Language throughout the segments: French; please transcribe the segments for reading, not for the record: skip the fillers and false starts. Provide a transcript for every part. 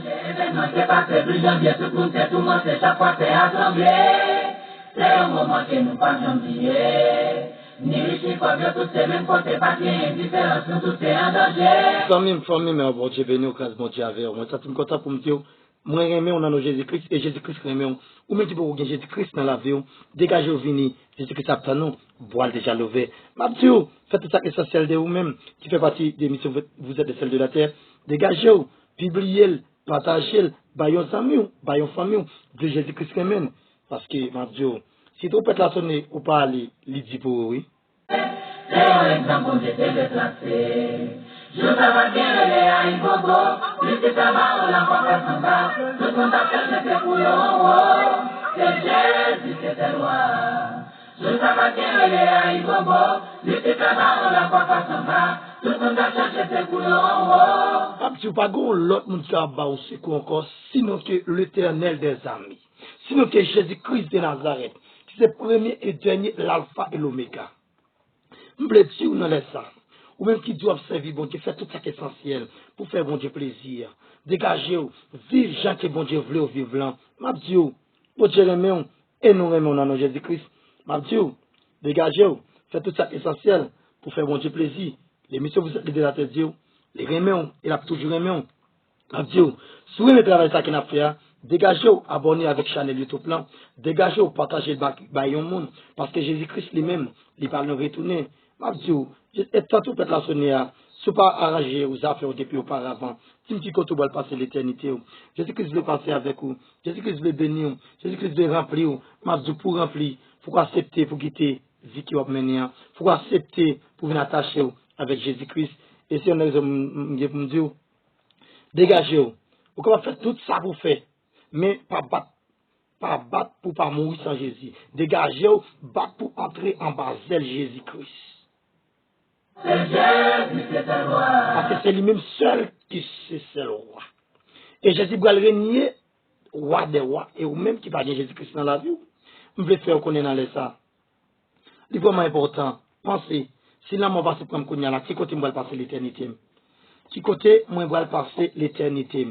Événement c'est passé plus janvier, tout le monde c'est tout le monde, c'est chaque fois c'est assemblé. C'est un moment que nous pas oublier. Ni riche, quoi, bien tout c'est même côté papier, indifférence, nous tous c'est un danger. Famille, mais bon Dieu béni au cas bon Dieu avec moi. Ça, tu me content pour me dire, moi, remets on a Jésus-Christ, et Jésus-Christ remets on. Ou même tu peux gagner Jésus-Christ dans la vie, dégagez au vini, Jésus-Christ a nous, boire déjà levé. Ma Dieu, faites tout ça essentiel de vous-même, qui fait partie des missions, vous êtes des celles de la terre. Dégagez-vous, publiez-le, partagez-le, baillons amis, baillons famille, de Jésus-Christ remène. Parce que, ma Dieu, si tu peux la sonner ou pas aller, l'idée pour oui. C'est un exemple de te déplacer. Je t'avais bien les à Ibobo, lui c'est ça va, on l'a pas fait sans bas. Tout le monde a fait ses couleurs, c'est Jésus, c'est loi. Je t'avais bien les à Ibobo, lui c'est ça va, on l'a pas fait sans bas. Tout le monde a cherché ses couleurs. Abdou pas l'autre monde qui a bas aussi encore, sinon que l'Éternel des amis, sinon que Jésus-Christ de Nazareth, qui c'est le premier et dernier, l'alpha et l'oméga. M'blessé ou non laisse ça. Ou même qui doit servir bon Dieu, faire tout ça qui est essentiel pour faire bon Dieu plaisir. Dégagez ou, vivre gens que bon Dieu voulait ou vivre là. M'a dit ou, bon Dieu remet et nous remet dans Jésus-Christ. M'a dit ou, dégagez ou, faire tout ça qui est essentiel pour faire bon Dieu plaisir. Les missions vous êtes les la tête Dieu, les remet ou, il a toujours remet ou. M'a dit ou, si vous aimez travailler ça qu'il a fait, dégagez ou, abonnez avec Chanel YouTube plan, dégagez ou, partagez le monde, parce que Jésus-Christ lui-même, il va nous retourner. Mabdiou, et tantôt peut-être la sonner, si pas arranger aux affaires depuis auparavant, si tu côté va passer l'éternité, Jésus-Christ veut passer avec vous, Jésus-Christ veut bénir, Jésus-Christ veut remplir, Mabdiou pour remplir, faut accepter pour quitter vie qui va mener, faut accepter pour venir attacher avec Jésus-Christ, et si on a me dire, dégagez-vous, vous pouvez faire tout ça pour faire, mais pas battre pour pas mourir sans Jésus, dégagez-vous, battre pour entrer en Basel Jésus-Christ. C'est Jésus, c'est le roi. Parce que c'est lui-même seul qui c'est le roi. Et Jésus va le régner, roi des rois, et ou même qui va dire Jésus-Christ dans la vie. Je veux faire connaître dans les ça. C'est vraiment important. Pensez, si là, moi, je vais prendre là, qui côté moi, passer l'éternité? Qui côté moi, je vais passer l'éternité?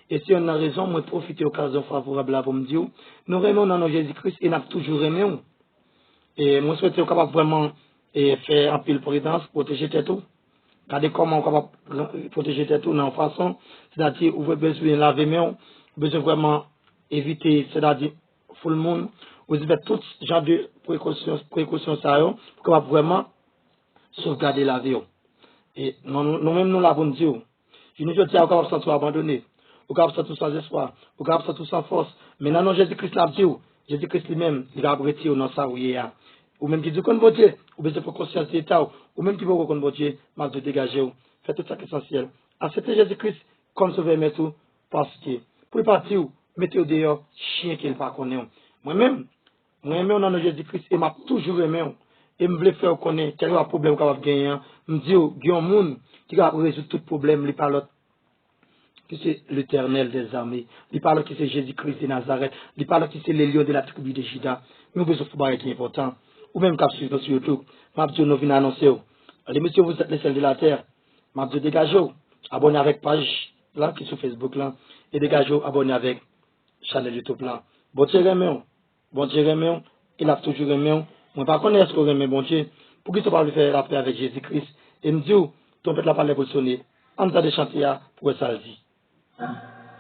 Et si on a raison, moi, profiter de l'occasion favorable à vous me dire, nous remettons dans Jésus-Christ et nous avons toujours remis. Et moi, je souhaite capable vraiment et faire un pile prudence, protéger tout. Regardez comment on est capable de protéger tout dans la façon, c'est-à-dire, vous avez besoin de laver main, vous avez besoin vraiment éviter, c'est-à-dire, tout le monde, vous avez tout genre de précautions pour vraiment sauvegarder la vie. Et nous-mêmes, nous l'avons dit, je nous dis, vous capable de sentir abandonné, vous capable de sentir sans espoir, vous capable de sentir sans force, mais non, Jésus-Christ l'a dit, Jésus-Christ lui-même, il va retirer dans sa vie. Ou même qui dit qu'on bon Dieu, ou bien pour conscience d'état, ou même qui veut qu'on bon Dieu, mal de dégager, faites tout ça qui est essentiel. Acceptez Jésus-Christ comme sauveur mais tout, parce que pour partir, mettez-vous dehors, chien qu'il pas connaît. Moi-même, on a Jésus-Christ et m'a toujours aimé. Et me voulais faire connaître quel est le problème qu'on va gagner. Me dit, il y a un monde qui va résoudre tout problème, il parle que c'est l'Éternel des armées, il parle que c'est Jésus-Christ de Nazareth, il parle que c'est les lions de la tribu de Juda. Nous besoin de faire qui est important. Ou même quand sur YouTube, m'a dit nous venons annoncer. Les messieurs, vous êtes les seuls de la terre. M'a dit dégagez, abonnez avec page là qui est sur Facebook là, et dégagez, abonnez avec channel YouTube là. Bon Dieu remet, il a toujours remis. Moi par contre est-ce qu'on remet bon Dieu, pour qu'il ne pas le faire la paix avec Jésus-Christ. Et me dit, ton peuple la parole pour sonner, en train de chanter pour ça le dit.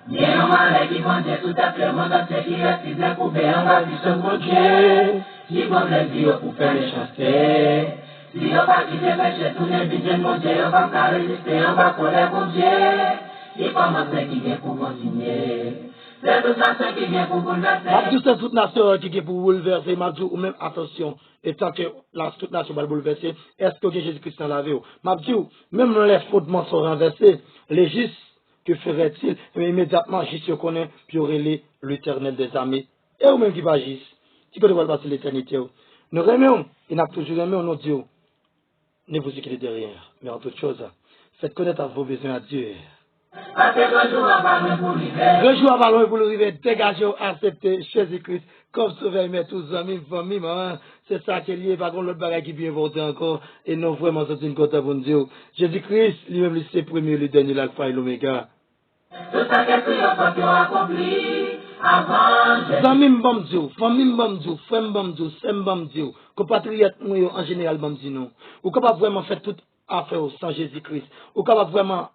Bien ou mal, qui vont dire tout à fait le monde entier qui reste bien pour bien, on va dire ce bon Dieu. Qui vont le dire pour faire les chanter. Si on va quitter péché, tout n'est bien mon Dieu, on va pas résister, on va connaître mon Dieu. Il commence qui vient pour continuer. C'est toute nation qui vient pour bouleverser. C'est toute nation qui vient pour bouleverser, Mabdou, ou même attention, et tant que toute nation va bouleverser, est-ce que Jésus-Christ dans la vie? Mabdou, même dans les fondements sont renversés, les justes, que ferait-il? Mais immédiatement, juste se connaît, puis aurait l'Éternel des armées. Et ou même qui va juste, qui peut passer l'éternité. Nous remettons, et nous avons toujours remis, nous disons, ne vous inquiétez de rien, mais en toute chose, faites connaître à vos besoins à Dieu. Rejoue à ballon pour le rivet, dégagez, acceptez Jésus-Christ comme sauveur, mais tous amis, famille, maman, c'est ça qui est lié, par contre, l'autre bagage qui est bien important encore, et non vraiment, c'est une côté pour Dieu. Jésus-Christ, lui-même, c'est le premier, le dernier, l'alpha et l'oméga. Tout ça que tu as fait, accompli. Avant Jésus. Zamim bamdjo, famille bamdjo, frère bamdjo, sem bamdjo, compatriotes moi en général bamdjo non. Ou capable vraiment faire toute affaire sans Jésus-Christ. Ou capable vraiment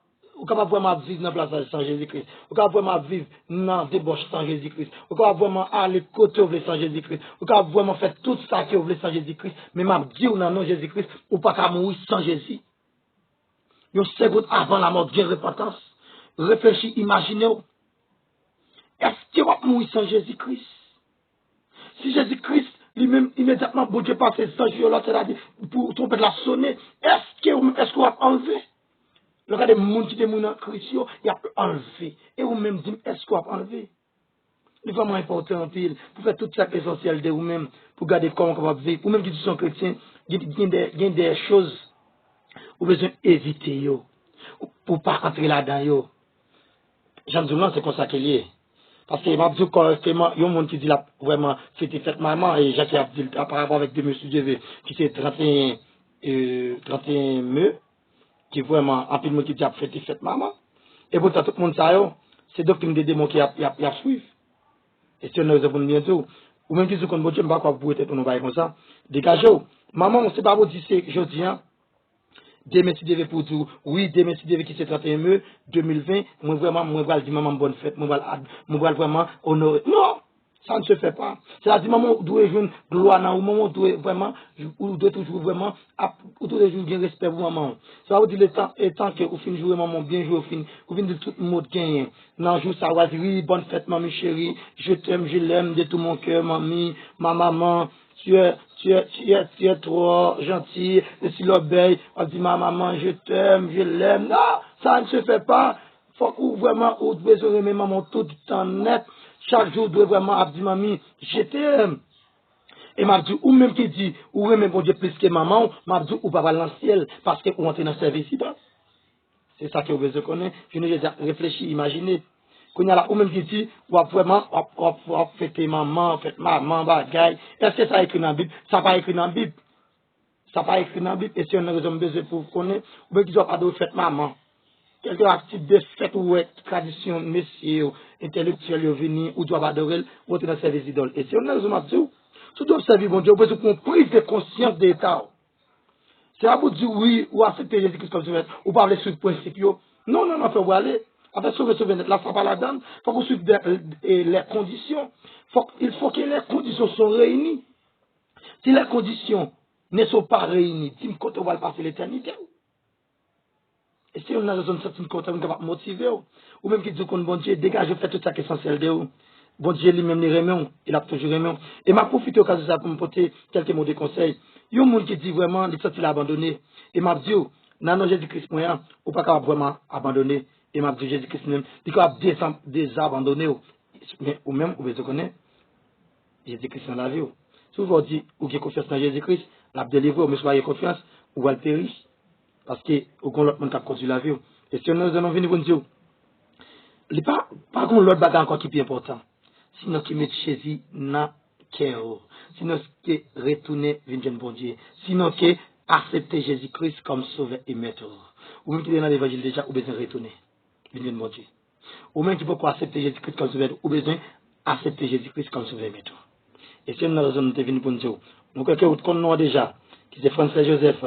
vivre dans la place sans Jésus-Christ. Ou capable vraiment vivre dans débauche sans Jésus-Christ. Ou capable vraiment aller côté où sans Jésus-Christ. Ou capable vraiment faire tout ça que vous voulez sans Jésus-Christ. Mais m'a dit ou non Jésus-Christ, ou pas qu'à mourir sans Jésus. Une seconde avant la mort, bien repentance. Réfléchis, imaginez. Est-ce que va mourir sans Jésus-Christ? Si Jésus-Christ, lui-même, immédiatement, bon Dieu passe sans Dieu, là, c'est-à-dire, pour tromper de la sonner, est-ce qu'on va enlever? Le cas des gens qui sont en Christ, il y a enlevé. Et vous-même, dites, est-ce qu'on va enlever? C'est vraiment important en pile, pour faire tout ça essentiel de vous-même, pour garder comment on va vivre. Vous-même qui sont chrétiens, il y a des choses, vous besoin d'éviter, pour ne pas entrer là-dedans, yo. Jean Zoulan, c'est comme ça qu'il est. Parce que m'a dit correctement, il y a un monde qui dit là, vraiment, c'était fête maman, et Jacques a dit par rapport avec deux monsieur Dieu, qui c'est 31 mai, qui vraiment, en plus de monde qui dit fête fête maman. Et pourtant, tout le monde sait, c'est doctrine des démons qui a suivi. Et si on a besoin bientôt, ou même qui dit qu'on ne peut pas quoi vous être pour nous parler comme ça, dégagez-vous. Maman, on ne sait pas vous dire, c'est jeudi, hein. Demain, si devait pour dire, oui, demain, si devait qui c'est 31 mai 2020, moi vraiment, moi vais dire maman bonne fête, moi vais vraiment honorer. Non! Ça ne se fait pas. C'est-à-dire, maman, doit jouer gloire dans maman, doit vraiment, ou doit toujours vraiment, ou doit toujours bien respect pour maman. Ça veut dire, le temps que vous finissez jouer maman, bien jouer, vous finissez de tout le monde gagner. Non, jour ça va dire, oui, bonne fête, mamie chérie, je t'aime, je l'aime de tout mon cœur, mamie, ma maman, tu es trop gentil, et si l'obéi, on dit, ma maman, je t'aime, je l'aime. Non, ça ne se fait pas. Faut que vraiment, vous devez aimer maman tout le temps net. Chaque jour, vous devez vraiment dire, mamie, je t'aime. Et m'a dit, ou même qui dit, ou même bon Dieu plus que maman, m'a dit, ou pas dans le ciel, parce que vous entrez dans le service ici. C'est ça que vous devez connaître. Je ne sais réfléchir, imaginer. Quand il y a là, ou même qui dit, ou vraiment, ou fêter maman, fête maman, bagaille. Est-ce que ça écrit dans la Bible? Ça pas écrit dans la Bible. Ça pas écrit dans la Bible. Et si on a raison besoin pour vous connaître, ou même qui doit pas de fête maman. Quelque type de fête ou tradition, messieurs, intellectuels, venir, ou doivent adorer, ou dans le service d'idole. Et si on a raison de dire, tout doit servir, bon Dieu, vous besoin qu'on prise de conscience d'État. C'est à vous dire oui, ou accepter Jésus-Christ comme sauveur, ou pas aller sur le principe. Non, non, non, faut aller. Après sauver, là, ça pas la donne. Faut qu'on suive les conditions. Il faut que les conditions soient réunies. Si les conditions ne sont pas réunies, dis-moi quand on va passer l'éternité. Et si on a raison de cette côté, on va motiver, ou même qui dit qu'on bon Dieu, dégage, fait tout ça qui est essentiel de vous. Bon Dieu lui-même les remet, il a toujours remis. Et m'a profité au cas de ça pour me porter quelques mots de conseil. Il y a un monde qui dit vraiment, il s'est abandonné. Et m'a dit, non, Jésus-Christ, moi, ou pas capable vraiment abandonner. Et m'a dit, Jésus-Christ même, il est capable désabandonner. Ou même, vous connaissez, Jésus-Christ dans la vie. Si vous dites, ou qui confiance dans Jésus-Christ, l'a délivré, mais soyez confiance, ou va le périr. Parce que, au grand l'autre monde qui a conduit la vie. Et si on a venir pour nous dire, il n'y a pas l'autre bagage encore qui est important. Sinon, qui met Jésus dans le cœur. Sinon, qui retourner vers bon Dieu. Sinon, qui accepter Jésus-Christ comme sauveur et maître. Ou même qui est dans l'évangile déjà, ou besoin de retourner vers bon Dieu. Ou même qui peut accepter Jésus-Christ comme sauveur, ou besoin accepter Jésus-Christ comme sauveur et maître. Et si on a raison de venir pour nous dire, nous, quelqu'un qui connaît déjà, qui c'est François Joseph,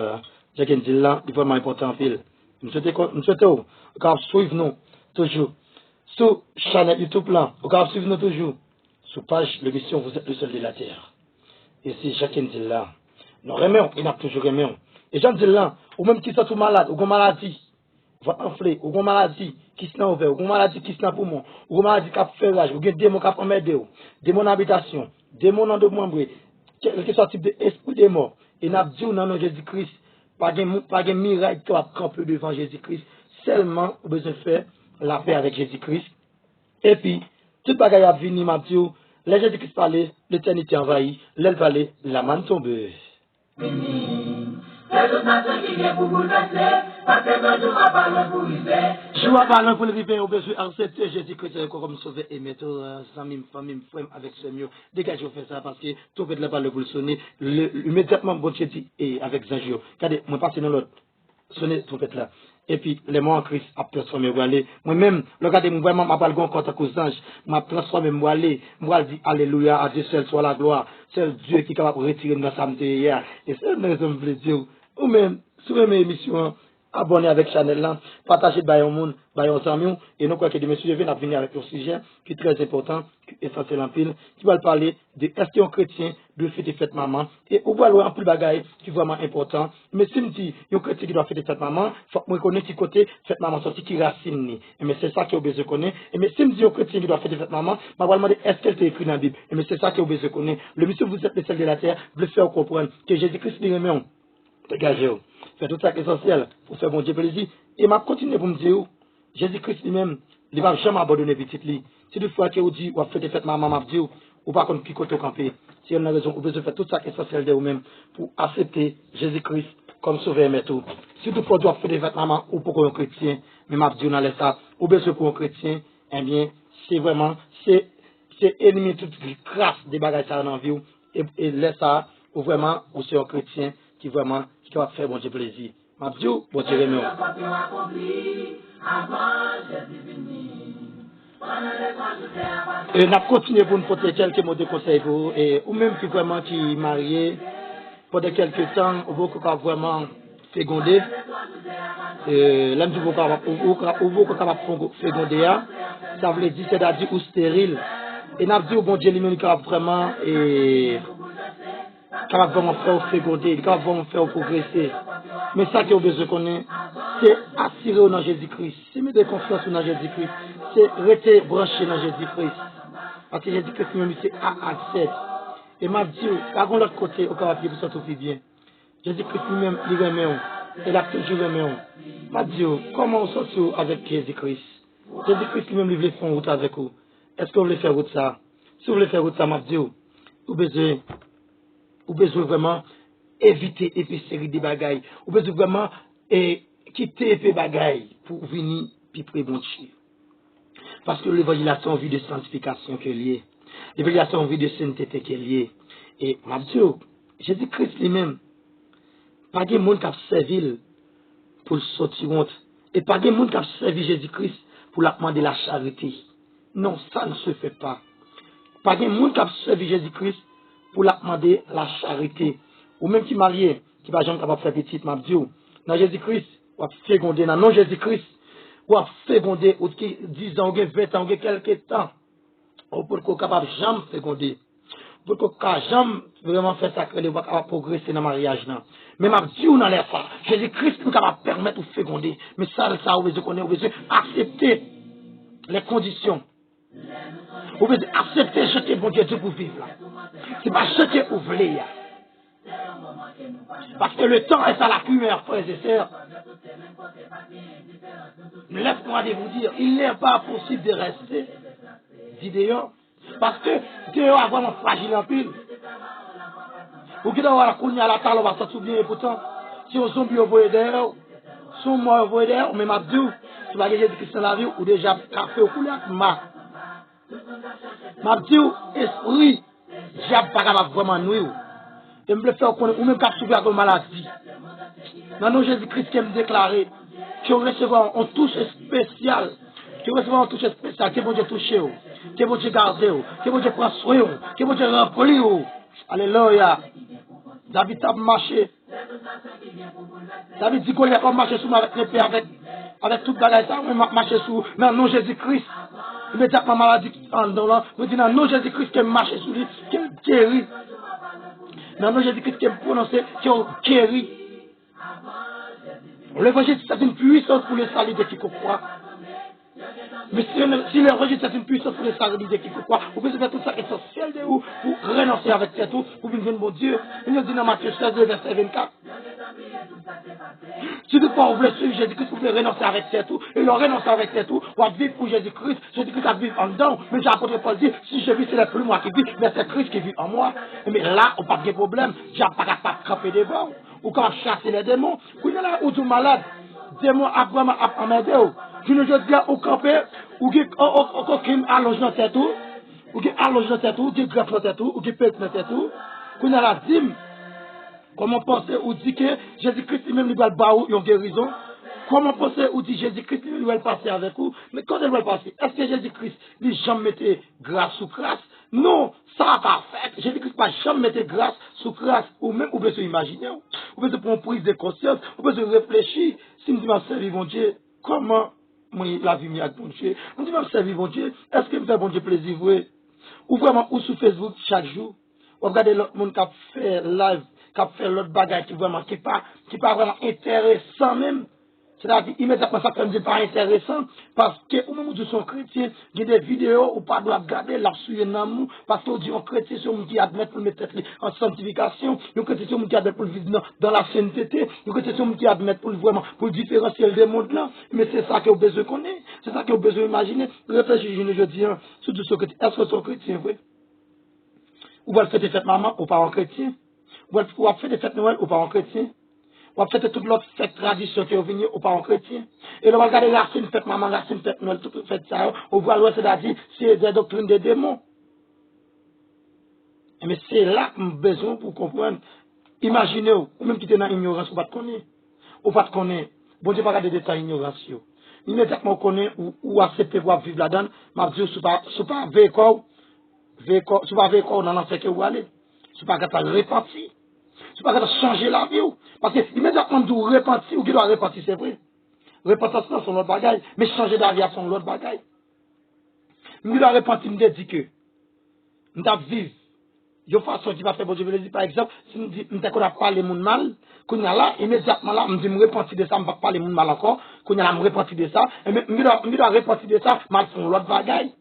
j'ai dit là, il est vraiment important en pile. Nous souhaitons, suivre nous toujours. Sur chaîne YouTube là, suivre nous toujours. Sur page l'émission Vous êtes le seul de la terre. Et c'est chacun dit là. Nous remettons, il n'a toujours remis. Et j'en dis là, ou même qui sont malade, ou une maladie, va enfler, ou une maladie qui se n'a ouvert, ou une maladie qui se n'a poumon, ou une maladie qui a fait rage, ou des démons qui a emmerdé, démons d'habitation, démons en de membre, quel que soit le type d'esprit de mort. Et n'a dit dans nom Jésus-Christ, pas de miracle qui va camper devant Jésus-Christ, seulement on besoin de faire la paix avec Jésus-Christ. Et puis, tout bagaille a venu, m'a dit, les Jésus-Christ parlait, l'éternité envahie, l'aile valait, la manne tombée. C'est toute nation qui vient pour bouleverser, parce que le jour va parler pour river. Je vois parler pour le river, au besoin d'accepter Jésus-Christ comme sauveur et maître, famille, frère, avec ce mieux. Dégagez, vous faites ça parce que tout le monde parle pour le sonner, immédiatement, bon Dieu dit, et avec Zagio. Regardez, moi, passe dans l'autre. sonner trompette là. Et puis, les mots en Christ a transformé, moi-même, regardez, vraiment, ma balle gon contre aux anges, m'a transformé, moi dit, alléluia, à Dieu seul soit la gloire, c'est Dieu qui est capable de retirer notre samedi hier. Et c'est une raison de dire, ou même, sur mes émissions, abonnez avec Chanel là, partagez de au monde, aux amis, et nous croyons que demain, je viens venir avec un sujet qui est très important, qui est essentiel en pile, qui va parler de question chrétien, de fêter fête maman, et on va voir un peu de bagaille qui est vraiment important. Mais si me dit, il y a un chrétien qui doit fêter fête maman, faut que je connaisse qui côté fête maman sorti qui racine. Mais c'est ça qui est besoin de connaître. Et mais si me dit, un chrétien qui doit fêter fête maman, je vais demander est-ce qu'elle est écrit dans la Bible. Et mais c'est ça qui est besoin de connaître. Le monsieur, vous êtes le sel de la terre, vous le faire comprendre que Jésus-Christ est remet. Dégagez-vous. Faites tout ça qui est essentiel pour faire bon Dieu plaisir. Et m'a continué pour me dire, Jésus-Christ lui-même, il ne va jamais abandonner petit lui. Si deux fois que vous dites, ou fait des fêtes maman m'a dit, ou pas contre qui côté au campé. Si on a raison, vous besoin faire tout ça qui est essentiel de vous-même pour accepter Jésus-Christ comme sauveur et tout. Si deux fois vous faire des fêtes maman ou pour un chrétien, mais m'a dit on a laissé ça, ou besoin pour un chrétien, eh bien, c'est vraiment, c'est éliminer toute grâce des bagages ça dans la vie et laisse ça, ou vraiment, ou c'est un chrétien qui vraiment, qui va faire bon Dieu plaisir. M'a dit, bon Dieu remercie. Et nous continuons pour nous porter quelques mots de conseil pour vous, et ou même qui vraiment qui marié, pendant quelques temps, vous pouvez vraiment féconder. L'homme du vocable, ou vous capable féconder, ça veut dire c'est-à-dire ou stérile. Et nous dit, bon Dieu lui-même capable vraiment et capable vraiment faire féconder, capable vraiment faire progresser. Mais ça que vous besoin de connaître, c'est assurer dans Jésus-Christ. C'est mettre confiance dans Jésus-Christ. C'est rester branché dans Jésus-Christ. Parce que Jésus-Christ lui-même c'est A à Z. Et m'a dit, par l'autre côté, au capable de se sentir bien. Jésus-Christ lui-même, il remet. Il a toujours remet. M'a dit, comment on sort avec Jésus-Christ? Jésus-Christ lui-même, il veut faire route avec vous. Est-ce que vous voulez faire route ça? Si vous voulez faire route ça, m'a dit, vous besoin vraiment éviter et série de bagailles. Vous besoin vraiment quitter les bagailles pour venir puis près bon Dieu. Parce que l'évangélisation en vie de sanctification qui est liée. L'évangélisation en vie de sainteté qui est liée. Et m'a dit, Jésus-Christ lui-même, pas de monde qui a servi pour le sortir honte. Et pas de monde qui a servi Jésus-Christ pour la demander la charité. Non, ça ne se fait pas. Pas de monde qui a servi Jésus-Christ pour la demander la charité. Ou même qui marié, qui va jamais capable de faire petite, m'a dit, dans Jésus-Christ, ou a fécondé, dans non Jésus-Christ, ou a fécondé, ou qui 10 ans, ou 20 ans, ou quelques temps, ou pour qu'on capable jamais féconder. Pour qu'on jamais vraiment faire ça, que les va capable progresser dans le mariage. Mais m'a dit, on a l'air ça. Jésus-Christ nous capable permettre de féconder. Mais ça, vous besoin connaître, vous besoin accepter les conditions. Vous besoin accepter jeter bon Dieu pour vivre là. C'est pas jeter pour voler là. Parce que le temps est à la primeur, frères et sœurs. Laisse-moi vous dire, il n'est pas possible de rester dit dehors. Parce que dehors a vraiment fragile en pile. Ou qui doit avoir la couille à la table, on va s'en souvenir, et pourtant, si on zombie au voie dehors, si on mort au voie dehors, mais m'a dit, tu vas gagner du Christ dans la vie, ou déjà café au couler avec ma. M'a dit, esprit, diable pas capable vraiment nous. Et me le faire connaître, ou même qu'à souffrir de maladie. Dans nos Jésus-Christ qui me déclaré, qui ont recevoir une touche spéciale, qui ont recevoir une touche spéciale, qui vont Dieu toucher, qui vont Dieu garder, qui vont Dieu prendre soin, qui vont Dieu remplir. Alléluia. David a marché. David dit qu'on a marché sous avec l'épée, avec toute bagage, ça, on a marché sous, mais non Jésus-Christ. Il me dit ma maladie en dedans, il me dit non Jésus-Christ qui marche sous lui, qui guérit. Non Jésus-Christ qui prononcé, qui guérit. L'évangile, c'est une puissance pour les salut de qui croit. Mais si l'évangile, c'est une puissance pour les salut de qui croit, vous pouvez faire tout ça essentiel de vous pour renoncer avec cet tout, pour venir bon Dieu. Il nous dit dans Matthieu 16, verset 24. Si vous voulez suivre Jésus-Christ, vous pouvez renoncer avec cet tout, et le renoncer avec cet tout, ou à vivre pour Jésus-Christ. Jésus-Christ a vécu en dedans. Mais j'ai apôtre Paul dit, si je vis, ce n'est plus moi qui vis, mais c'est Christ qui vit en moi. Mais là, on n'a pas de problème. J'ai pas capable de camper devant. Ou quand chasser les démons. Vous êtes là, ou du malade. Démons à vraiment à m'aider. Je ne dis pas au camper, ou qui allonge dans tête, ou qui allonge dans tête, ou qui greffe dans tête, ou qui pète dans tête. Vous êtes là, dîme. Comment penser ou dit que Jésus-Christ lui-même, il va le barreau, il a guérison? Comment penser ou dit Jésus-Christ, il va le passer avec vous? Mais quand il va le passer, est-ce que Jésus-Christ, il jamais mettait grâce sous grâce? Non, ça n'a pas fait. Jésus-Christ n'a jamais mettait grâce sous grâce. Ou même, vous pouvez se imaginer, vous pouvez se prendre prise de conscience, vous pouvez se réfléchir. Si nous disons, servir mon Dieu, comment moi, la vie m'y a bon Dieu? Nous disons, servir mon Dieu, est-ce que vous faites bon Dieu plaisir, vrai? Ou vraiment, ou sur Facebook chaque jour, ou regardez l'autre monde qui a fait live, qui a fait l'autre bagage qui vraiment, qui pas vraiment intéressant même. C'est-à-dire, immédiatement, ça ne pas intéressant, parce que, au moment où ils sont chrétiens, il y a des vidéos où pas doit regarder, la suivre dans nous, parce qu'on dit, on chrétien, c'est un qui admet pour mettre en sanctification, on chrétien, c'est un qui admet pour vivre dans la sainteté, on chrétien, c'est un qui admet pour vraiment, pour différencier des mondes là, mais c'est ça qu'on a besoin de connaître, c'est ça qu'on a besoin d'imaginer. Réfléchissez, je dis, surtout ce chrétien, est-ce que c'est un chrétien, vrai? Ou va le faire des fêtes maman, ou parents chrétiens? Ou va faire des fêtes Noël, ou parents chrétiens? On va faire toute l'autre fête tradition qui est venue aux parents chrétiens. Et là, on va regarder racine, fête maman, racine, fête Noël, toute fête ça. On voit l'ouest, c'est-à-dire, c'est des doctrines des démons. Mais c'est là qu'on a besoin pour comprendre. Imaginez-vous, ou même qui êtes dans l'ignorance, ou pas de connaître. Ou pas de connaître. Bon Dieu, pas regarder des détails ignorance. Immédiatement, on connaît, ou accepter pour vivre là-dedans, m'a dit, si pas véhicule, si pas véhicule dans l'enfer que vous allez. Si pas capable de repentir. C'est pas grave de changer la vie. Parce que immédiatement nous repentir, ou qui doit repentir, c'est vrai. Repentance, c'est son autre bagaille. Mais changer d'avis, c'est son autre bagaille. Nous doit repentir, nous dit que nous devons vivre. Il y a une façon qui va faire bon Dieu plaisir. Par exemple, si nous disons qu'on a parlé de mal, qu'on a là, immédiatement là, nous disons repentir de ça, on ne va pas parler de mal encore, qu'on a là, repentir de ça, et nous doit repentir de ça, mal son l'autre bagaille.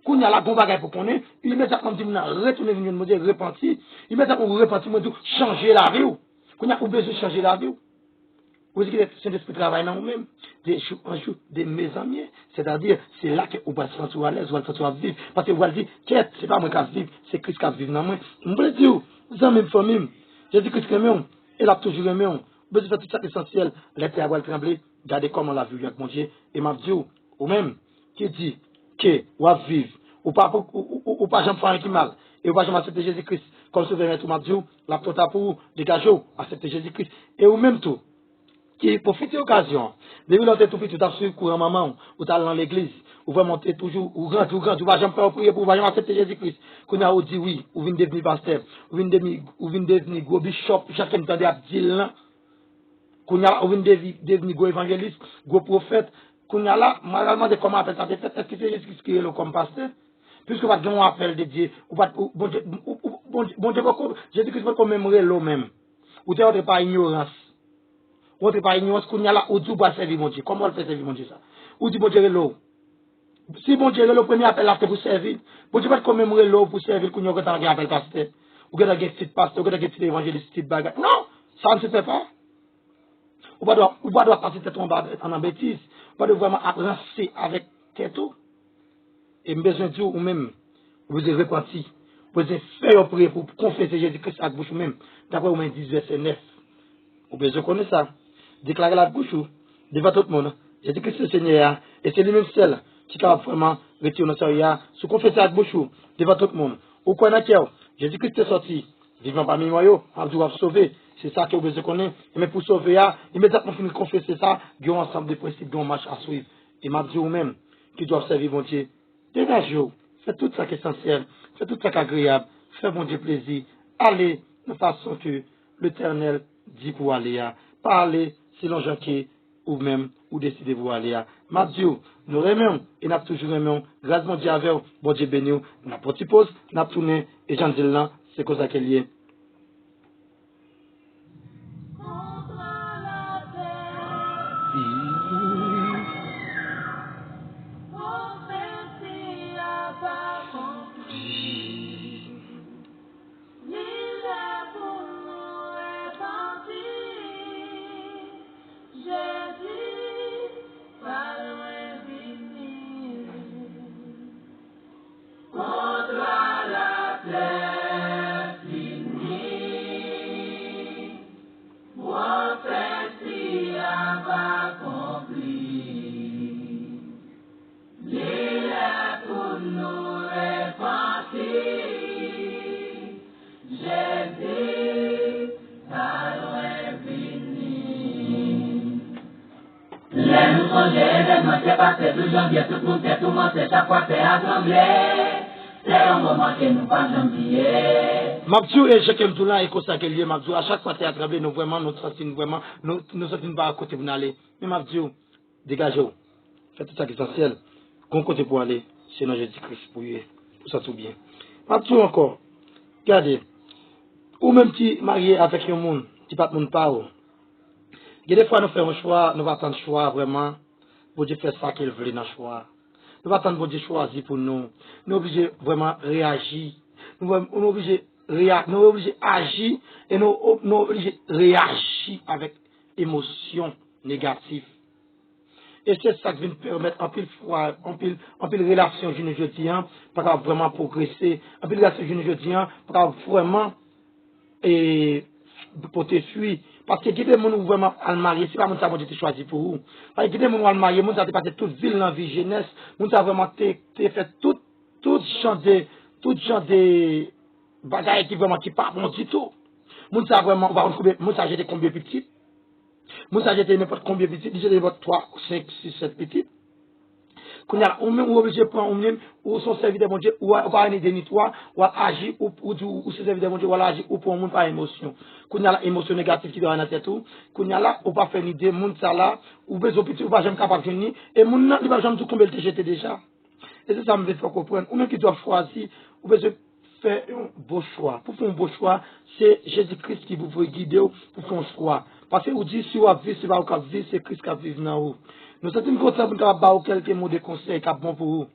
Quand il y a la bonne bagaille pour qu'on ait, immédiatement, dit, retourner venir nous dire, repentir, immédiatement, vous repentir, moi, changer la vie. Quand il y a besoin de changer la vie. Vous dites que le Saint-Esprit travaille dans nous-mêmes, des jours en jour, des mes amis. C'est-à-dire, c'est là que vous va se sentir à l'aise, vous va se sentir vivre. Parce que vous allez dire, quête, c'est pas moi qui vivre, c'est Christ qui vivre dans moi. Vous voulez dire, vous avez même famille. J'ai dit que c'est aimé, elle a toujours aimé. Vous allez faire tout ça essentiel, la terre va trembler, regardez comment on l'a vu avec mon Dieu. Et m'a dit, ou même, qui dit, que, ou à vivre, ou pas jamais faire un qui mal, et ou pas jamais accepter Jésus-Christ, comme ce verset tout m'a dit, la tota pour dégager, accepter Jésus-Christ, et ou même tout, qui profite de l'occasion, depuis l'autre tout petit, tu as suivi courant maman, ou tu as dans l'église, ou vraiment monter toujours, ou grand, tu vas jamais faire prier pour jamais accepter Jésus-Christ, qu'on a dit oui, ou vient devenir pasteur, ou vient devenir gros bishop, chacun t'en a dit là, qu'on a, ou vient devenir gros évangéliste, gros prophète, qu'on a là, malheureusement, de comment appelle ça, est-ce que c'est Jésus-Christ qui est le comme pasteur? Puisque vous avez un appel de Dieu, bon Dieu, Jésus-Christ va commémorer l'eau même, ou tu n'es pas ignorance. On ne pas ignorance qu'on y a là, ou dit, va servir mon Dieu. Comment on fait servir mon Dieu ça? Ou dit, bon Dieu, l'eau. Si bon Dieu, le premier appel là, c'est pour servir. Bon Dieu va commémorer l'eau pour servir, qu'on y a un appel pasteur. Ou qu'on a un petit pasteur, ou qu'on a un petit évangéliste, petit bagage. Non! Ça ne se fait pas. Ou pas doit passer tête en bêtise. Ou pas doit vraiment avancer avec tête tout. Et besoin de Dieu ou même, vous avez repenti. Vous avez fait une prière pour confesser Jésus-Christ à la bouche ou même. D'après Romains 10, verset 9. Vous avez besoin de connaître ça. Déclarer la bouche devant tout le monde. Jésus-Christ c'est le Seigneur. Et c'est lui-même seul qui peut vraiment retirer notre Seigneur. Si vous confessez la bouche devant tout le monde. Ou quoi n'a Jésus-Christ est sorti. Vivant parmi moi, vous va sauver. C'est ça que vous besoin de connaître. Mais pour sauver, immédiatement que nous confesser ça, il y a un ensemble de principes, un marche à suivre. Et m'a dit vous-même qui doivent servir mon Dieu. Dégagez-vous. Faites tout ça qui est essentiel. Faites tout ça qui est agréable. Faites mon Dieu plaisir. Allez de façon que l'Éternel dit pour aller à. Parlez selon Jacques ou même ou décidez vous aller à. Ma Dieu, nous remercions et nous toujours remercions. Grâce mon Dieu avec vous. Bon Dieu béni. Nous avons petit pause, nous avons tourné et j'en dis là, c'est comme ça qu'elle y est. Accompli. songe, événement s'est passé, 12 janvier, tout le monde est tout monde, c'est chaque fois c'est assemblée. C'est un moment que nous pas oublier. Mabdou et chacun tout là et comme ça que lié Mabdou à chaque fois c'est attrapé nous vraiment nous sentons vraiment nous sentons pas à côté pour aller. Mais Mabdou dégagez. Faites tout ça qui est essentiel. Qu'on côté pour aller, c'est dans Jésus-Christ pour y pour ça tout bien. Mabdou encore. Regardez. Ou même qui marié avec un monde, qui pas monde pas. Il y a des fois nous faisons un choix, nous va attendre choix vraiment pour Dieu faire ça qu'il veut dans le choix. Nous va attendre pour Dieu choisir pour nous. Nous obligés vraiment réagir. Nous obligés agir et nous obligés réagir avec émotion négative. Et c'est ça qui vient permettre en pile fois, en pile relation jeune jeudi, pour vraiment progresser, en pile relation jeune jeudi, pour vraiment et pour te suivre. Parce que des gens vraiment à marier, c'est pas mon savon de choisi pour vous. Parce que des gens à marier, mon savon passé toute ville dans vie jeunesse, mon savon vraiment fait tout genre de bagaille qui vraiment qui pas bon du tout. Mon savon vraiment va retrouver mon savon j'étais combien petit. Mon savon j'étais n'importe combien petit, j'étais 3, 5, 6, 7 petites. Qu'on a ou même obligé prendre ou même ou son serviteur de mon Dieu ou pas une dénitoire ou agir ou se serviteur de mon Dieu ou agir ou pour monde par émotion qu'on a l'émotion négative qui doit dans tête tout qu'on a là ou pas faire une idée monde ça là ou besoin petit ou pas jamais capable venir et monde là il va jamais tout combien le jeté déjà et c'est ça me fait comprendre ou même qui doit choisir ou besoin faire un beau choix pour faire un beau choix c'est Jésus-Christ qui vous guider pour faire un choix parce que vous dites si vous vivez c'est pas vous vivre c'est Christ qui vit dans vous. Nous sommes contents pour nous quelques mots de conseil qui bon pour vous.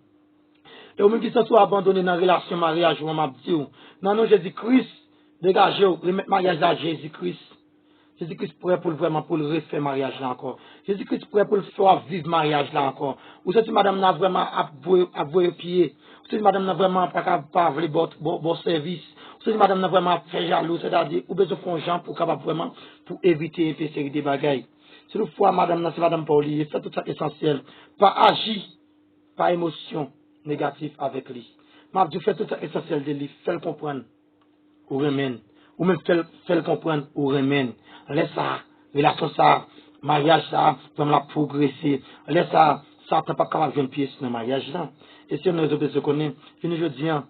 Et au même qui se soit abandonné dans la relation mariage, on m'a dit, non, non, Jésus-Christ, dégagez, remettre mariage à Jésus-Christ. Jésus-Christ prêt pour vraiment pour le refaire mariage là encore. Jésus-Christ prêt pour le faire vivre mariage là encore. Ou si madame n'a vraiment avoué pied. Ou si madame n'a vraiment pas voulu bon service. Ou si madame n'a vraiment fait jaloux, c'est-à-dire, ou besoin de faire gens pour capable vraiment pour éviter une série de bagailles. C'est le fois, madame, c'est madame Pauli, fait tout ça essentiel. Pas agir, pas émotion négative avec lui. M'a dit, fait tout ça essentiel de lui, fait le comprendre, ou remène. Ou même fait le comprendre, ou remène. Laisse ça, relation ça, mariage ça, comme la progresser. Laisse ça, ça t'as pas capable de jouer une pièce dans le mariage là. Et si on a besoin de se connaître, je dis, en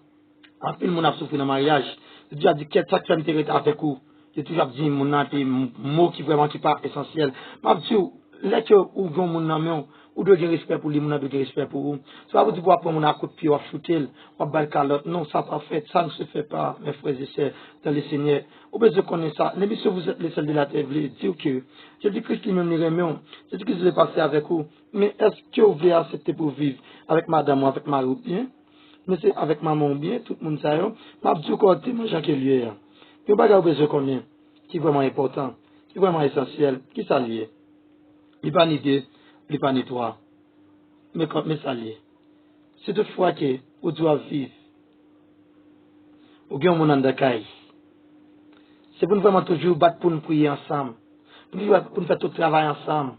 plus, mon a souffert dans le mariage. Je dis, qu'est-ce que ça m'intéresse avec vous? J'ai toujours dit mon nom des mots qui vraiment qui pas essentiel. M'a dit là que ou gon mon nom ou de respect pour lui mon de respect pour vous. Ça vous dire pour prendre mon coup de pied ou shooter ou balle calotte. Non, ça pas fait, ça ne se fait pas mes frères et sœurs dans le Seigneur. Ou besoin de connaître ça. Mais si vous êtes les seuls de la terre, dire que je dis Christ lui-même les remet. Je dis que je vais passer avec vous. Mais est-ce que vous voulez accepter pour vivre avec madame ou avec Marie bien? Mais c'est avec maman bien, tout le monde ça yo. M'a dit quoi témoin Jacques lui. Il n'y a pas besoin qu'on ait, qui est vraiment important, qui est vraiment essentiel, qui s'allie. Il n'est pas ni deux, il n'est pas ni trois, mais s'allie. C'est toutefois que vous devez vivre, ou bien mon andakaï. C'est pour nous vraiment toujours battre pour nous prier ensemble, pour nous faire tout le travail ensemble.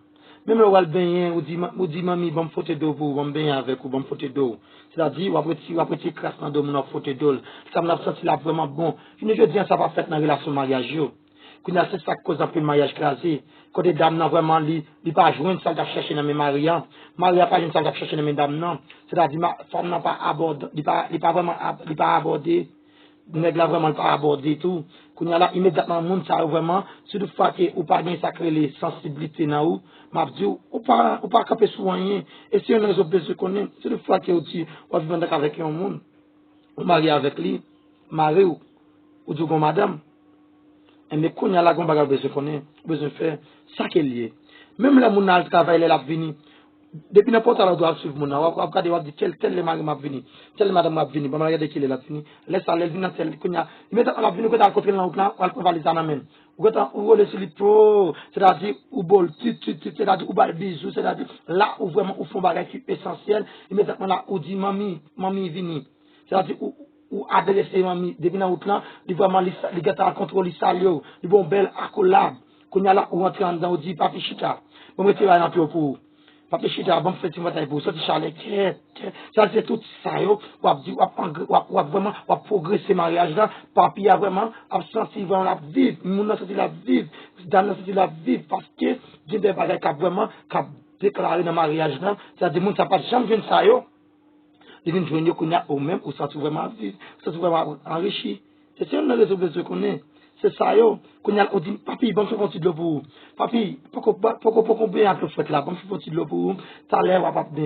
Même le roi baigner, ou dit mamie, bon faute d'eau pour, bon baigner avec ou bon faute d'eau. C'est-à-dire, ou après crasse dans mon faute d'eau. Ça m'a senti là vraiment bon. Je ne veux dire ça va faire dans la relation mariage. Quand il y a cette cause d'un peu mariage crasé, quand les dames n'ont vraiment li pas joué une salle de chercher dans mes mariants. Maria pas une salle de chercher dans mes dames non. C'est-à-dire, ma femme n'a pas abordé, il pas vraiment, il pas abordé. Nèg la vraiment pas aborder tout qu'on y a là immédiatement monde ça vraiment sur le fait que ou pas bien sacré les sensibilités na ou m'a dit ou pas camper soigner et si on a besoin connaître sur le fait que aussi on vivre avec un monde ou marié avec lui marié ou du gon madame et mais qu'on y a là gon bagage besoin connaître besoin faire ça qui est lié même la moun al travail la venir depuis n'importe où doit suivre mon on va regarder on dit tel mari m'a venu tel madame m'a venu bon regarder qui est là fini laisse ça elle vient tel konya immédiatement la venu que dans côté là on va les anamen ou quand on le sur pro c'est-à-dire ou bol c'est-à-dire ou bal bisou c'est-à-dire là où vraiment au fond bagage qui essentiel immédiatement là ou dit mamie vini c'est-à-dire ou adresser mamie depuis dans là il vraiment les gars contrôler ça yo il bon belle accolade konya là ou entrer dedans ou dit papi chita bon retirer dans pour parce que chita bon fait tu pour sortir chalet ça c'est tout ça yo ou vraiment ou progresser mariage là papi a vraiment absenti vraiment la vivre mon senti la vivre dans senti la vivre parce que j'ai des bagages qui vraiment déclaré dans le mariage, c'est-à-dire que ça pas jamais vu ça, yo. Ils viennent joindre qu'on a au même, ou ça trouve vraiment vivre, ça trouve vraiment enrichi. C'est ça, le réseau de qu'on est. C'est ça, yo. Qu'on a, on dit, papi, bon, je fais de l'eau pour vous. Papi, pourquoi bien que vous faites là, bon, je fais de l'eau pour vous. Ça a l'air,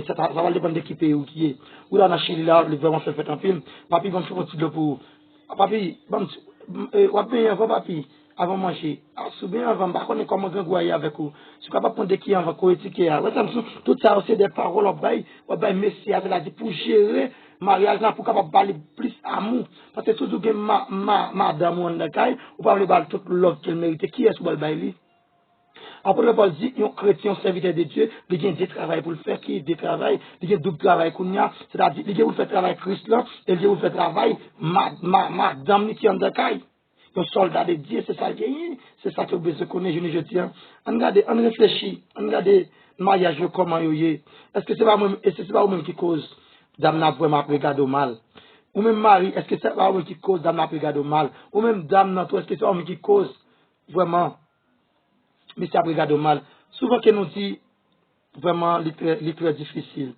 ça va dépendre de qui paye ou qui est. Ou là, dans Chili, là, le vraiment fait un film. Papi, bon, je fais de l'eau pour vous. Papi, bon, on bien, papi, avant de manger. Souviens avant, par contre, comment gagner avec vous. Si vous capable de prendre qui avant, quoi, étiquer. Tout ça, c'est des paroles, on va Messie avec la dit pour gérer mariage là, pour capable parler plus amour. Parce que toujours que madame ou en caille, ou pas parler toute l'offre qu'elle mérite. Qui est-ce que vous parlez? Après, le Paul dit, un chrétien serviteur de Dieu, il y a des travail pour le faire, qui est des travail, il y a double travail qu'on a, c'est-à-dire, il y a vous faire travail Christ là, et il y a vous faire travail, madame qui est en caille. Un soldat de Dieu, c'est ça qui est, c'est ça que vous besoin de connaître, je ne tiens. On regarde, on réfléchit, on regarde le mariage, comment il est. Est-ce que c'est pas vous-même, est-ce que c'est pas vous-même qui cause dame n'a vraiment regardé mal? Ou même mari, est-ce que c'est pas vous-même qui cause dame n'a regardé mal? Ou même dame n'a, est-ce que c'est vous-même qui cause vraiment, mais ça regarde mal? Souvent que nous dit, vraiment, il très difficile.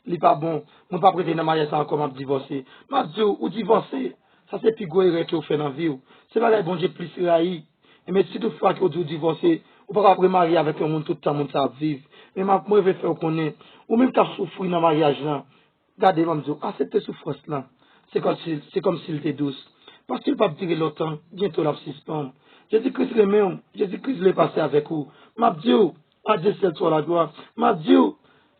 Il n'est pas bon. On ne peut pas prêter dans le mariage encore m'a divorcer. M'a dit, ou divorcer, ça c'est plus gros erreur que vous faites dans la vie. C'est pas le bon Dieu plus raï. Mais si toutefois que vous divorcez, vous ne pouvez pas marier avec un monde tout le temps, monde ça vivre. Mais moi, je vais faire connaître. Ou même quand vous souffrez dans le mariage là, regardez, je me dis, acceptez souffrance là. C'est comme s'il était douce. Parce qu'il ne peut pas durer longtemps, bientôt la suspendre. Jésus-Christ le même, Jésus-Christ l'est passé avec vous. M'a dit, adieu, c'est toi la gloire. M'a dit,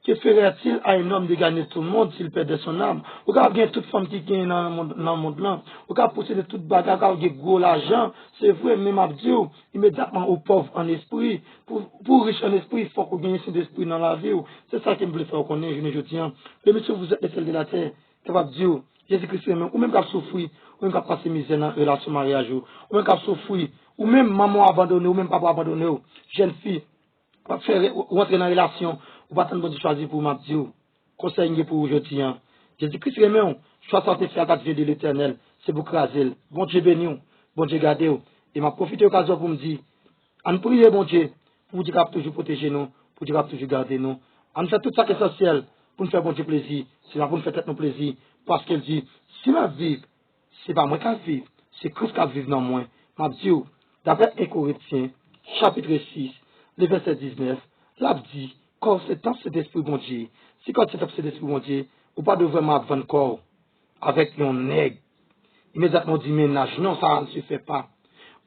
que ferait-il à un homme de gagner tout le monde s'il perdait son âme? Ou quand il y a toute femme qui gagne dans le monde là, ou quand posséder toute bagarre, quand il y a gros l'argent, c'est vrai, même Abdiou, immédiatement aux pauvres en esprit, pour riche en esprit, il faut qu'on gagne cet esprit dans la vie. C'est ça qui me plaît faire connaître, je ne tiens. Le monsieur, vous êtes les seuls de la terre, capable de dire, Jésus-Christ, ou même capable de souffrir, ou même capable de passer misère dans la relation mariage, ou même capable de souffrir, ou même maman abandonnée, ou même papa abandonné, jeune fille, pas faire rentrer dans la relation, ou pas attendre de choisir pour m'abdiou. Conseil pour aujourd'hui. Jésus-Christ remet, choix sorti faire la vie de l'éternel. C'est pour craser. Bon Dieu béni, bon Dieu gardez. Et m'a profité de l'occasion pour me dire, en prier, bon Dieu, pour dire qu'il toujours protéger nous, pour dire qu'il toujours garder nous. En fait tout ça qui est essentiel pour nous faire bon Dieu plaisir. C'est là pour nous faire tête nos plaisir. Parce qu'elle dit, si ma vie, c'est pas moi qui vive, c'est Christ qui vive dans moi. M'abdiou, d'après 1 Corinthiens, chapitre 6, le verset 19, l'a dit, quand c'est dans cet esprit bon Dieu, si quand c'est dans cet esprit bon Dieu, ou pas de vraiment vendre corps avec un nègre, immédiatement dit ménage, non, ça ne se fait pas.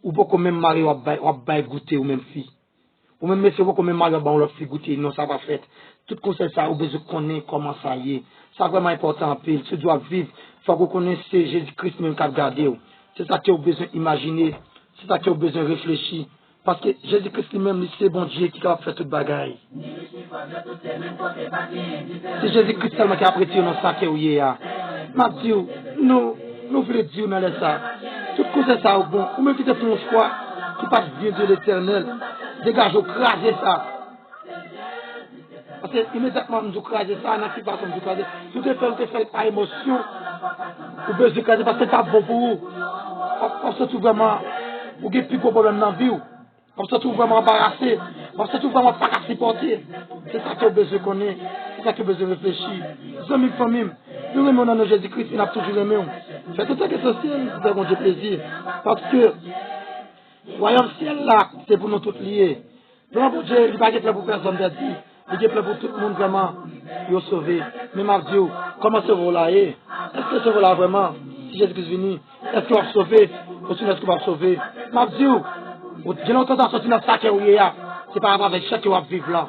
Ou beaucoup même mari ou bail goûter ou même fille. Ou même monsieur, beaucoup même mari ou l'autre fille goûter, non, ça va faire. Tout conseil ça, ou besoin de connaître comment ça y est. C'est vraiment important en pile. Tu dois vivre, il faut que vous connaissiez Jésus-Christ même qui a gardé. C'est ça que vous avez besoin d'imaginer, c'est ça que vous avez besoin de réfléchir. Parce que Jésus-Christ lui-même, c'est bon Dieu qui a fait toute bagaille. C'est Jésus-Christ seulement qui a prêté dans ça que vous y a. Ma Dieu, nous voulons dire dans ça. Tout conseil ça au bon. Ou même qui te font un choix, qui passe bien de l'éternel. Dégage, vous crasez ça. Parce que immédiatement, nous crasez ça, n'a pas comme nous crasez. Tout est fait par émotion. Vous besoin de craser parce que c'est pas bon pour vous. Parce que tout vraiment, vous avez plus de problème dans la vie. Parce que tout vraiment embarrassé. Parce que tout vraiment pas à supporter. C'est ça que vous besoin de connaître. C'est ça que vous besoin de réfléchir. Les amis, famille, nous aimons dans Jésus-Christ, il a toujours aimé. C'est tout ça qui est social, c'est mon Dieu plaisir. Parce que, voyons ciel là, c'est pour nous tous liés. Donc, pour Dieu, il n'y a pas de pour personne d'être dit. Il y a pour tout le monde vraiment, il sauvé. Mais ma Dieu, comment ce rôle-là est? Est-ce que ce rôle-là vraiment, si Jésus-Christ venu, est-ce qu'il va sauver? Ou est-ce qu'il va sauver? Ma Dieu, j'ai longtemps sorti dans ça qui est c'est par rapport avec chaque qui va vivre là.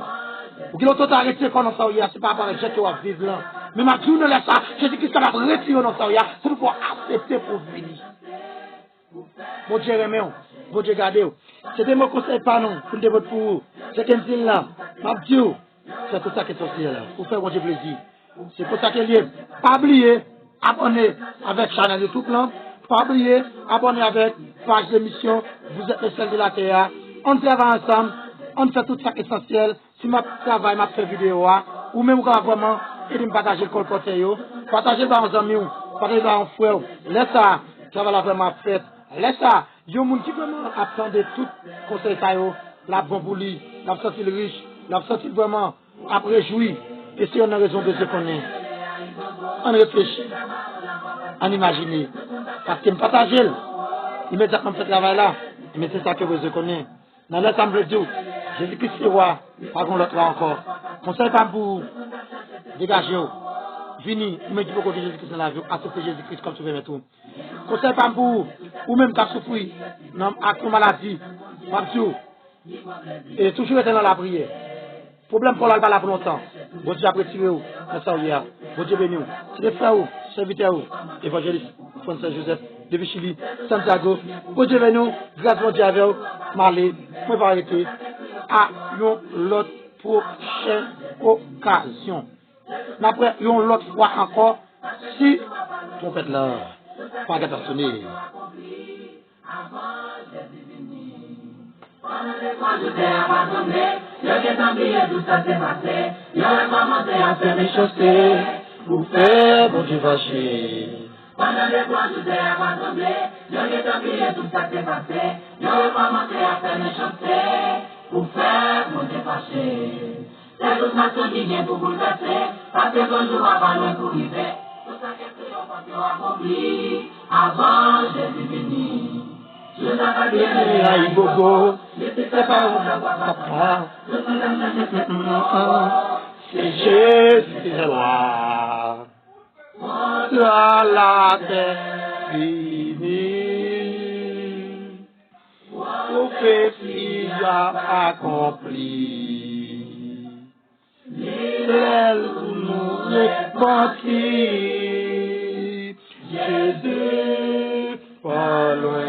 Ou qu'il a arrêté quand on s'en c'est par rapport avec chaque qui va vivre là. Mais ma Dieu ne laisse pas, Jésus-Christ va retirer dans ça, c'est pour accepter pour venir. Bon Dieu remet, bon Dieu gardez. C'était mon conseil pas non, pour le vote pour vous. C'est qu'un dit là, ma Dieu, c'est tout ça qui est sorti là, pour faire bon Dieu plaisir. C'est pour ça qu'il est. Pas oublier, abonner avec Chanel YouTube là. Pas oublier, abonner avec page d'émission, vous êtes les seuls de la terre. On travaille ensemble, on fait tout ça qui est essentiel. Si ma travail, ma fait vidéo, ou même quand vraiment, et de me partager le colporté, partager par un ami, partager par un frère, laisse ça, ça va la vraiment fait. Laisse ça, il y a un monde qui vraiment attendait tout conseil ça, la bon pour lui, la sortie riche, La sortie vraiment après jouir. Et si on a raison de se connaître, on réfléchit, on imagine. Parce que me partage, immédiatement fait travail là, mais c'est ça que vous connaissez. Dans l'assemblée de Dieu, Jésus-Christ est roi, pas qu'on l'autre là encore. Conseil pas pour dégager. Vini, ou même qui peut côté Jésus-Christ dans la vie, accepter Jésus-Christ comme tu veux mettre tout. Conseil pas pour, ou même qui a souffert, non, avec une maladie, pas tout. Et toujours être dans la prière. Problème pour la pas pour longtemps. Bon Dieu a retiré où, dans ça hier. Bon Dieu béni où. C'est des frères où, serviteurs où, évangéliste, François Joseph, depuis Chili, Santiago. Bon Dieu béni où, grâce mon Dieu avec vous, Malé, moi pas arrêter. À l'autre prochaine occasion. Après, l'autre fois encore, si trompette là, pas de personne. Je t'ai abandonné, je t'ai oublié d'où ça s'est passé. J'aurais pas monté à faire mes chaussées pour faire mon Dieu fâché. Pendant les fois, je t'ai abandonné, je t'ai oublié d'où ça s'est passé. J'aurais pas monté à faire mes chaussées pour faire mon Dieu fâché. C'est toute ma vie vient pour bouleverser, parce que ton jour avant nous pour arriver. Tout ça qui est accompli, avant Jésus venu. Je n'avais bien Aïe Bobo, c'est pas papa, c'est Jésus qui est roi. La terre finie, prophétie accomplie. Celle où nous repentis, Jésus, pas loin.